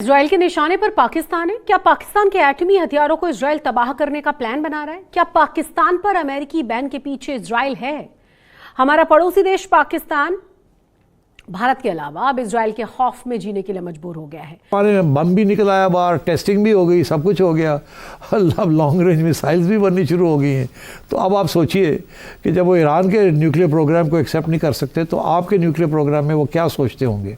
Israel के निशाने पर पाकिस्तान है। क्या पाकिस्तान के एटमी हथियारों को इजराइल तबाह करने का प्लान बना रहा है? क्या पाकिस्तान पर अमेरिकी बैन के पीछे इजराइल है? हमारा पड़ोसी देश पाकिस्तान भारत के अलावा अब इजराइल के खौफ में जीने के लिए मजबूर हो गया है। हमारे बम भी निकल आया बाहर, टेस्टिंग भी हो गई, सब कुछ हो गया। अब लॉन्ग रेंज मिसाइल्स भी बननी शुरू हो गई हैं। तो अब आप सोचिए कि जब वो ईरान के न्यूक्लियर प्रोग्राम को एक्सेप्ट नहीं कर सकते तो आपके न्यूक्लियर प्रोग्राम में वो क्या सोचते होंगे।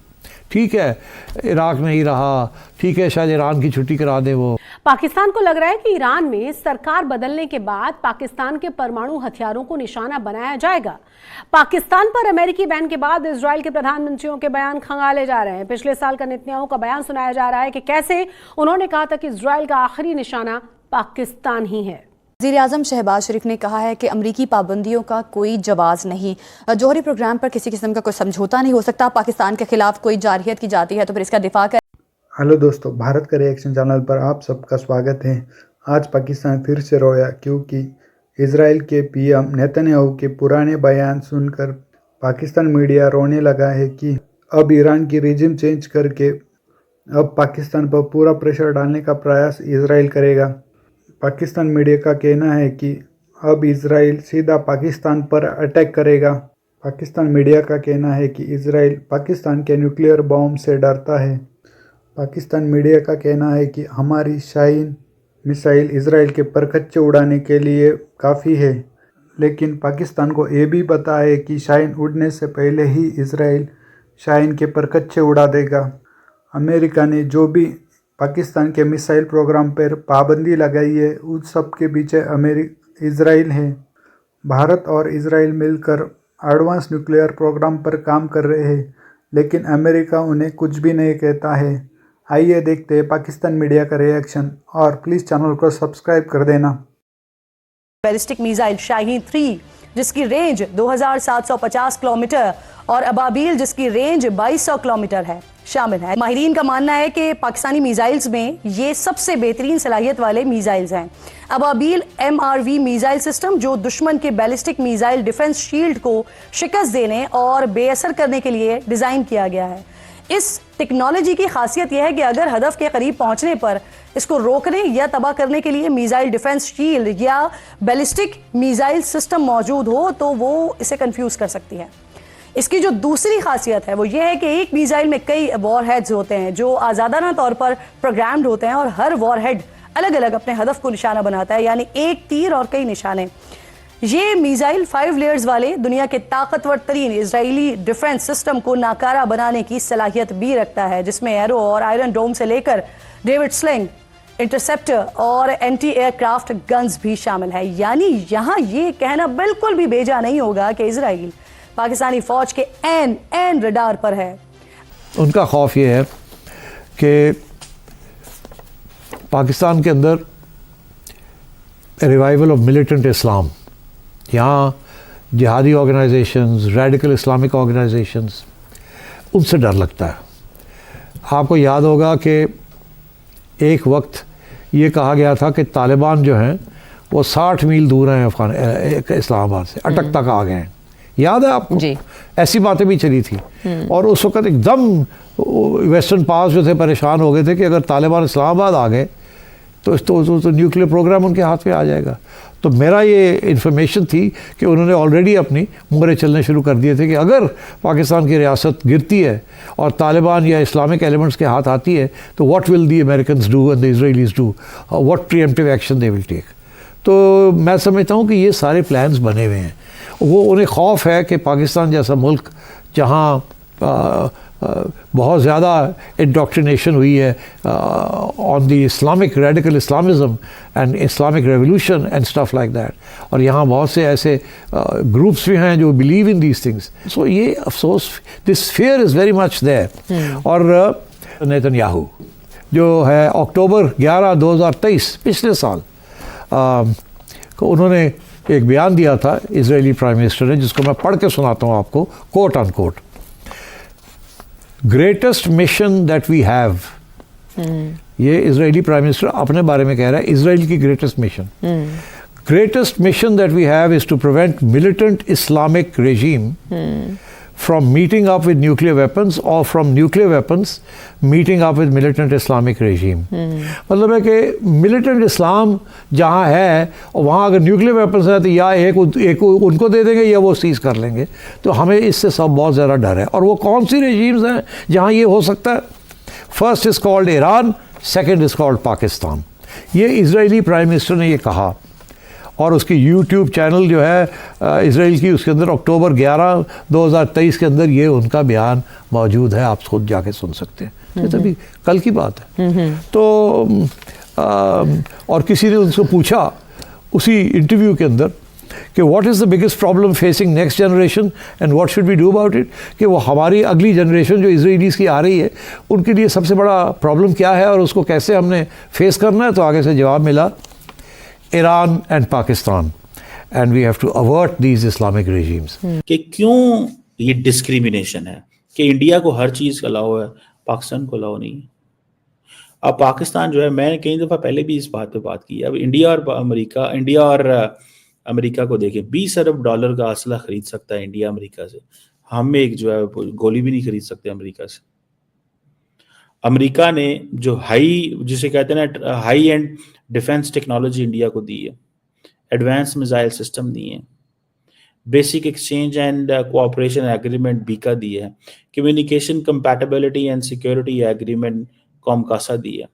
ठीक है, इराक नहीं रहा, ठीक है, शायद ईरान की छुट्टी करा दे वो। पाकिस्तान को लग रहा है कि ईरान में सरकार बदलने के बाद पाकिस्तान के परमाणु हथियारों को निशाना बनाया जाएगा। पाकिस्तान पर अमेरिकी बैन के बाद इजराइल के प्रधानमंत्रियों के बयान खंगाले जा रहे हैं। पिछले साल का नेतन्याहू का बयान सुनाया जा रहा है कि कैसे उन्होंने कहा था कि इजराइल का आखिरी निशाना पाकिस्तान ही है। वज़ीर-ए-आज़म शहबाज शरीफ ने कहा है कि अमरीकी पाबंदियों का कोई जवाज़ नहीं, जौहरी प्रोग्राम पर किसी किस्म का कोई समझौता नहीं हो सकता। पाकिस्तान के खिलाफ कोई जारहियत की जाती है तो फिर इसका दिफा कर। हेलो दोस्तों, भारत का रिएक्शन चैनल पर आप सबका स्वागत है। आज पाकिस्तान फिर से रोया क्योंकि इजराइल के पीएम नेतन्याहू के पुराने बयान सुनकर पाकिस्तान मीडिया रोने लगा है कि अब ईरान की रिजिम चेंज करके अब पाकिस्तान पर पूरा प्रेशर डालने का प्रयास इजराइल करेगा। पाकिस्तान मीडिया का कहना है कि अब इजराइल सीधा पाकिस्तान पर अटैक करेगा। पाकिस्तान मीडिया का कहना है कि इजराइल पाकिस्तान के न्यूक्लियर बॉम्ब से डरता है। पाकिस्तान मीडिया का कहना है कि हमारी शाहीन मिसाइल इजराइल के परखच्चे उड़ाने के लिए काफ़ी है, लेकिन पाकिस्तान को ये भी पता है कि शाहीन उड़ने से पहले ही इजराइल शाहीन के परखच्चे उड़ा देगा। अमेरिका ने जो भी पाकिस्तान के मिसाइल प्रोग्राम पर पाबंदी लगाई है उस सब के पीछे इजराइल है। भारत और इजराइल मिलकर एडवांस न्यूक्लियर प्रोग्राम पर काम कर रहे हैं, लेकिन अमेरिका उन्हें कुछ भी नहीं कहता है। आइए देखते हैं पाकिस्तान मीडिया का रिएक्शन और प्लीज़ चैनल को सब्सक्राइब कर देना। बैलिस्टिक मिसाइल शाहीन 3 जिसकी रेंज 2750 किलोमीटर और अबाबील जिसकी रेंज 2200 किलोमीटर है शामिल है। माहिरीन का मानना है कि पाकिस्तानी मिसाइल्स में ये सबसे बेहतरीन सलाहियत वाले मिसाइल्स हैं। अबाबील MRV मिसाइल सिस्टम जो दुश्मन के बैलिस्टिक मिसाइल डिफेंस शील्ड को शिकस्त देने और बेअसर करने के लिए डिज़ाइन किया गया है। इस टेक्नोलॉजी की खासियत यह है कि अगर हदफ के करीब पहुंचने पर इसको रोकने या तबाह करने के लिए मिसाइल डिफेंस शील्ड या बैलिस्टिक मिसाइल सिस्टम मौजूद हो तो वो इसे कंफ्यूज कर सकती है। इसकी जो दूसरी खासियत है वो ये है कि एक मिसाइल में कई वॉरहेड्स होते हैं जो आज़ादाना तौर पर प्रोग्राम्ड होते हैं और हर वॉरहेड अलग अलग अपने हदफ को निशाना बनाता है, यानी एक तीर और कई निशाने। ये मिसाइल 5 लेयर्स वाले दुनिया के ताकतवर तरीन इजरायली डिफेंस सिस्टम को नाकारा बनाने की सलाहियत भी रखता है, जिसमें एरो और आयरन डोम से लेकर डेविड स्लिंग, इंटरसेप्टर और एंटी एयरक्राफ्ट गन्स भी शामिल है। यानी यहाँ ये कहना बिल्कुल भी बेजा नहीं होगा कि इजराइल पाकिस्तानी फौज के एन रडार पर है। उनका खौफ ये है कि पाकिस्तान के अंदर रिवाइवल ऑफ मिलिटेंट इस्लाम, यहाँ जिहादी ऑर्गेनाइजेशंस, रेडिकल इस्लामिक ऑर्गेनाइजेशंस, उनसे डर लगता है। आपको याद होगा कि एक वक्त ये कहा गया था कि तालिबान जो हैं वो 60 मील दूर हैं इस्लामाबाद से, अटक तक आ गए हैं। याद है आपको? जी, ऐसी बातें भी चली थी। और उस वक्त एकदम वेस्टर्न पावर्स जो थे परेशान हो गए थे कि अगर तालिबान इस्लामाबाद आ गए तो न्यूक्लियर प्रोग्राम उनके हाथ में आ जाएगा। तो मेरा ये इन्फॉर्मेशन थी कि उन्होंने ऑलरेडी अपनी मोहरे चलने शुरू कर दिए थे कि अगर पाकिस्तान की रियासत गिरती है और तालिबान या इस्लामिक एलिमेंट्स के हाथ आती है तो what will the Americans do and the Israelis do, what preemptive action they will take. तो मैं समझता हूँ कि ये सारे प्लान्स बने हुए हैं। वो उन्हें खौफ है कि पाकिस्तान जैसा मुल्क जहाँ बहुत ज़्यादा इंडोक्ट्रिनेशन हुई है on the Islamic radical Islamism and Islamic revolution and stuff like that, और यहाँ बहुत से ऐसे ग्रुप्स भी हैं जो believe in these things. So ये अफसोस, this fear is very much there. और नेतन्याहू जो है अक्टूबर 11, 2023 पिछले साल को उन्होंने एक बयान दिया था इजरायली प्राइम मिनिस्टर ने, जिसको मैं पढ़ के सुनाता हूँ आपको, quote unquote. Greatest mission that we have, ये इजरायली प्राइम मिनिस्टर अपने बारे में कह रहा है, इजराइल की greatest mission, greatest mission that we have is to prevent militant Islamic regime from meeting up with nuclear weapons or from nuclear weapons meeting up with militant Islamic regime. मतलब है कि militant Islam जहाँ है वहाँ अगर nuclear weapons है तो या एक उनको दे देंगे या वो सीज कर लेंगे. तो हमें इससे सब बहुत ज़्यादा डर है. और वो कौन सी regimes हैं जहाँ ये हो सकता है? First is called Iran, second is called Pakistan. ये इजरायली प्राइम मिनिस्टर ने ये कहा और उसकी यूट्यूब चैनल जो है इजराइल की, उसके अंदर अक्टूबर 11, 2023 के अंदर ये उनका बयान मौजूद है. आप खुद जाके सुन सकते हैं. ये तो अभी कल की बात है. तो और किसी ने उनसे पूछा उसी इंटरव्यू के अंदर कि what is the biggest problem facing next generation and what should we do about it, कि वो हमारी अगली जनरेशन जो इजराइलीज़ की आ रही है उनके लिए सबसे बड़ा प्रॉब्लम क्या है और उसको कैसे हमने फेस करना है. तो आगे से जवाब मिला Iran and Pakistan, and we have to avert these Islamic regimes. कि क्यों ये डिस्क्रिमिनेशन है कि इंडिया को हर चीज़ अलाउ है, पाकिस्तान को अलाउ नहीं है. अब पाकिस्तान जो है, मैंने कई दफ़ा पहले भी इस बात पे बात की है. अब इंडिया और अमेरिका को देखें, $20 अरब का असला खरीद सकता है इंडिया अमेरिका से. हम एक जो है गोली भी नहीं खरीद सकते अमेरिका से. अमेरिका ने जो जिसे कहते हैं ना high and defence technology India को दी है, एडवांस मिसाइल सिस्टम दिए हैं, basic exchange and cooperation agreement BECA दी है, communication compatibility and security agreement COMCASA दी है.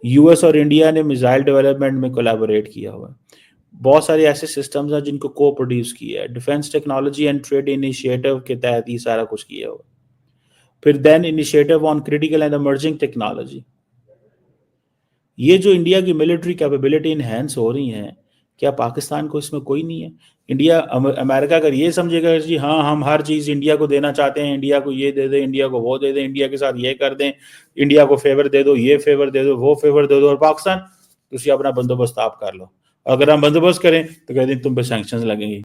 यूएस और इंडिया ने मिसाइल डेवलपमेंट में कोलैबोरेट किया हुआ है. बहुत सारे ऐसे सिस्टम्स हैं जिनको को प्रोड्यूस किया है. Defence technology and trade initiative के तहत ये सारा कुछ किया हुआ है. फिर then initiative on critical and emerging technology. ये जो इंडिया की मिलिट्री कैपेबिलिटी इनहेंस हो रही हैं, क्या पाकिस्तान को इसमें कोई नहीं है? अमेरिका अगर ये समझेगा जी हाँ हम हर चीज़ इंडिया को देना चाहते हैं, इंडिया को ये दे दें, इंडिया को वो दे दें, इंडिया के साथ ये कर दें, इंडिया को फेवर दे दो, ये फेवर दे दो, वो फेवर दे दो, और पाकिस्तान तुम अपना बंदोबस्त आप कर लो. अगर हम बंदोबस्त करें तो कह दें तुम पे सैंक्शंस लगेंगे.